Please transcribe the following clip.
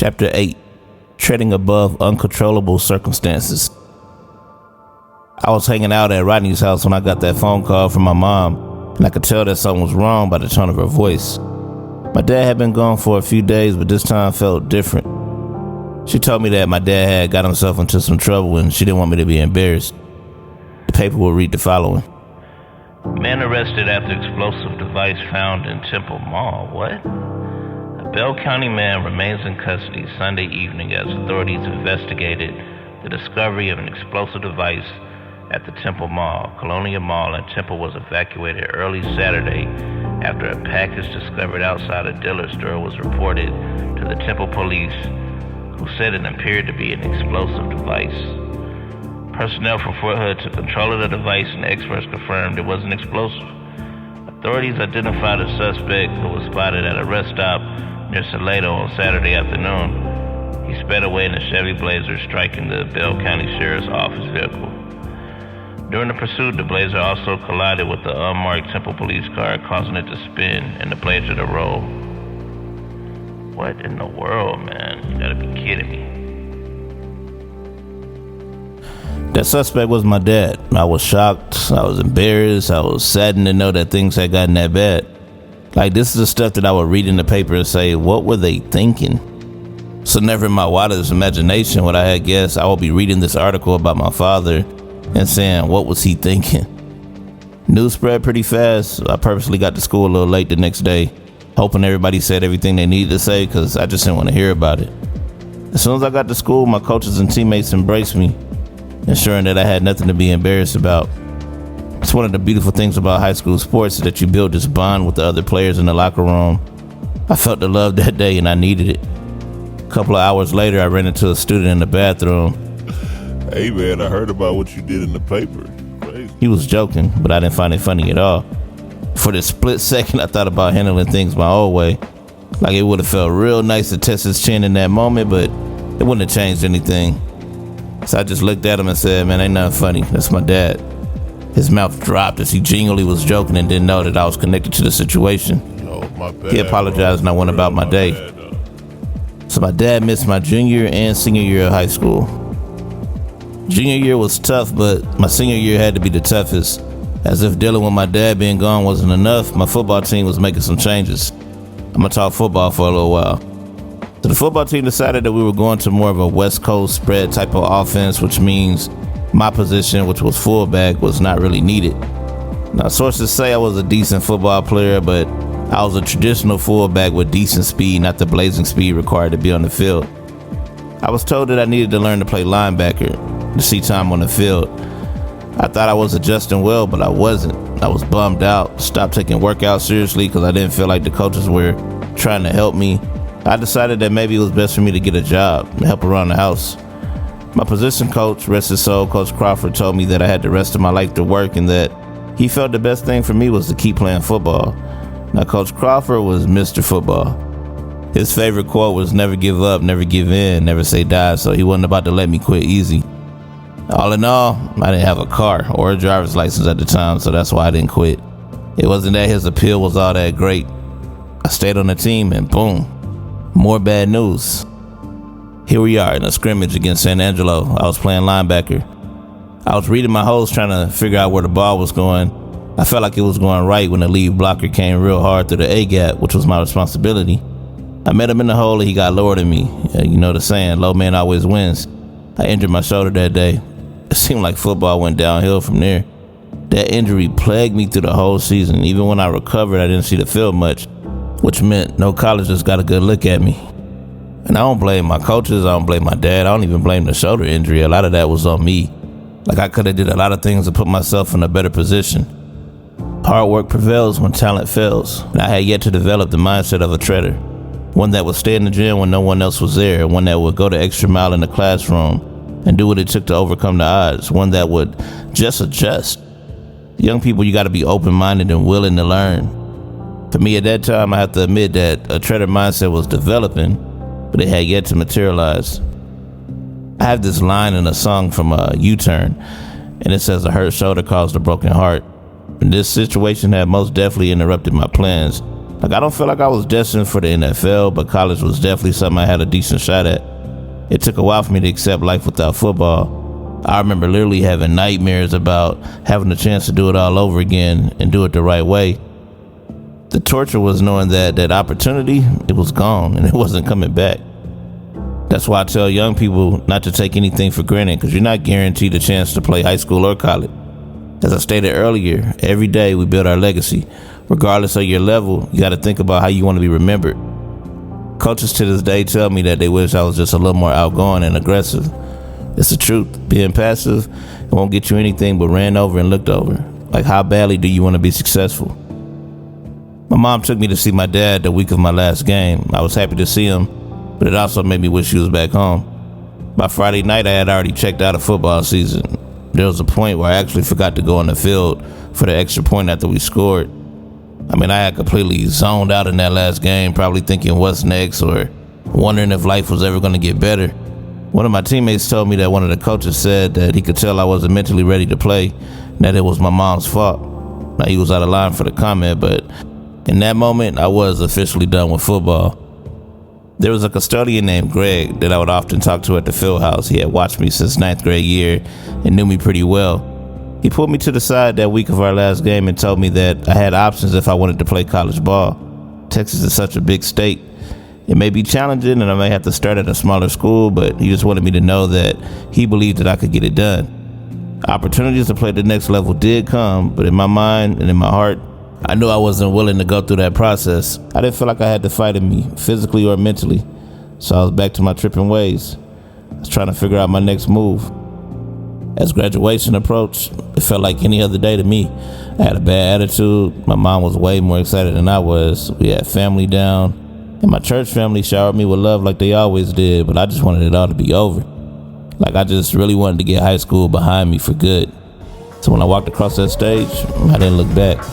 Chapter 8. Treading Above Uncontrollable Circumstances. I was hanging out at Rodney's house when I got that phone call from my mom, and I could tell that something was wrong by the tone of her voice. My dad had been gone for a few days, but this time felt different. She told me that my dad had got himself into some trouble and she didn't want me to be embarrassed. The paper will read the following. Man arrested after explosive device found in Temple Mall. What? A Bell County man remains in custody Sunday evening as authorities investigated the discovery of an explosive device at the Temple Mall. Colonial Mall in Temple was evacuated early Saturday after a package discovered outside a dealer store was reported to the Temple police, who said it appeared to be an explosive device. Personnel from Fort Hood took control of the device and experts confirmed it was an explosive. Authorities identified a suspect who was spotted at a rest stop near Salado on Saturday afternoon. He sped away in a Chevy Blazer, striking the Bell County Sheriff's Office vehicle. During the pursuit, the Blazer also collided with the unmarked Temple police car, causing it to spin and the Blazer to roll. What in the world, man? You gotta be kidding me. That suspect was my dad. I was shocked, I was embarrassed, I was saddened to know that things had gotten that bad. Like, this is the stuff that I would read in the paper and say, what were they thinking? So never in my wildest imagination would I have guessed I would be reading this article about my father and saying, what was he thinking? News spread pretty fast. I purposely got to school a little late the next day, hoping everybody said everything they needed to say because I just didn't want to hear about it. As soon as I got to school, my coaches and teammates embraced me, ensuring that I had nothing to be embarrassed about. It's one of the beautiful things about high school sports is that you build this bond with the other players in the locker room. I felt the love that day and I needed it. A couple of hours later, I ran into a student in the bathroom. Hey man, I heard about what you did in the paper. Crazy. He was joking, but I didn't find it funny at all. For this split second, I thought about handling things my old way. Like it would have felt real nice to test his chin in that moment, but it wouldn't have changed anything. So I just looked at him and said, man, ain't nothing funny. That's my dad. His mouth dropped as he genuinely was joking and didn't know that I was connected to the situation. Oh, my bad. He apologized and I went about my day. So my dad missed my junior and senior year of high school. Junior year was tough, but my senior year had to be the toughest. As if dealing with my dad being gone wasn't enough, my football team was making some changes. I'm gonna talk football for a little while. So the football team decided that we were going to more of a West Coast spread type of offense, which means my position, which was fullback, was not really needed. Now, sources say I was a decent football player, but I was a traditional fullback with decent speed, not the blazing speed required to be on the field. I was told that I needed to learn to play linebacker to see time on the field. I thought I was adjusting well, but I wasn't. I was bummed out, stopped taking workouts seriously because I didn't feel like the coaches were trying to help me. I decided that maybe it was best for me to get a job and help around the house. My position coach, rest his soul, Coach Crawford, told me that I had the rest of my life to work and that he felt the best thing for me was to keep playing football. Now, Coach Crawford was Mr. Football. His favorite quote was never give up, never give in, never say die, so he wasn't about to let me quit easy. All in all, I didn't have a car or a driver's license at the time, so that's why I didn't quit. It wasn't that his appeal was all that great. I stayed on the team and boom, more bad news. Here we are in a scrimmage against San Angelo. I was playing linebacker. I was reading my holes trying to figure out where the ball was going. I felt like it was going right when the lead blocker came real hard through the A-gap, which was my responsibility. I met him in the hole and he got lower than me. You know the saying, low man always wins. I injured my shoulder that day. It seemed like football went downhill from there. That injury plagued me through the whole season. Even when I recovered, I didn't see the field much, which meant no colleges got a good look at me. And I don't blame my coaches, I don't blame my dad, I don't even blame the shoulder injury. A lot of that was on me. Like I could have did a lot of things to put myself in a better position. Hard work prevails when talent fails. And I had yet to develop the mindset of a treader. One that would stay in the gym when no one else was there. One that would go the extra mile in the classroom and do what it took to overcome the odds. One that would just adjust. Young people, you gotta be open-minded and willing to learn. For me at that time, I have to admit that a treader mindset was developing, but it had yet to materialize. I have this line in a song from U-Turn, and it says, a hurt shoulder caused a broken heart. And this situation had most definitely interrupted my plans, Like, I don't feel like I was destined for the NFL, but college was definitely something I had a decent shot at. It took a while for me to accept life without football. I remember literally having nightmares about having the chance to do it all over again and do it the right way. The torture was knowing that opportunity, it was gone and it wasn't coming back. That's why I tell young people not to take anything for granted, because you're not guaranteed a chance to play high school or college. As I stated earlier, every day we build our legacy. Regardless of your level, you got to think about how you want to be remembered. Coaches to this day tell me that they wish I was just a little more outgoing and aggressive. It's the truth. Being passive, it won't get you anything but ran over and looked over. Like, how badly do you want to be successful? My mom took me to see my dad the week of my last game. I was happy to see him, but it also made me wish he was back home. By Friday night, I had already checked out of football season. There was a point where I actually forgot to go on the field for the extra point after we scored. I mean, I had completely zoned out in that last game, probably thinking what's next or wondering if life was ever going to get better. One of my teammates told me that one of the coaches said that he could tell I wasn't mentally ready to play and that it was my mom's fault. Now, he was out of line for the comment, but in that moment, I was officially done with football. There was a custodian named Greg that I would often talk to at the field house. He had watched me since 9th grade year and knew me pretty well. He pulled me to the side that week of our last game and told me that I had options if I wanted to play college ball. Texas is such a big state. It may be challenging and I may have to start at a smaller school, but he just wanted me to know that he believed that I could get it done. Opportunities to play at the next level did come, but in my mind and in my heart, I knew I wasn't willing to go through that process. I didn't feel like I had to fight in me, physically or mentally. So I was back to my tripping ways. I was trying to figure out my next move. As graduation approached, it felt like any other day to me. I had a bad attitude. My mom was way more excited than I was. We had family down, and my church family showered me with love like they always did, but I just wanted it all to be over. Like, I just really wanted to get high school behind me for good. So when I walked across that stage, I didn't look back.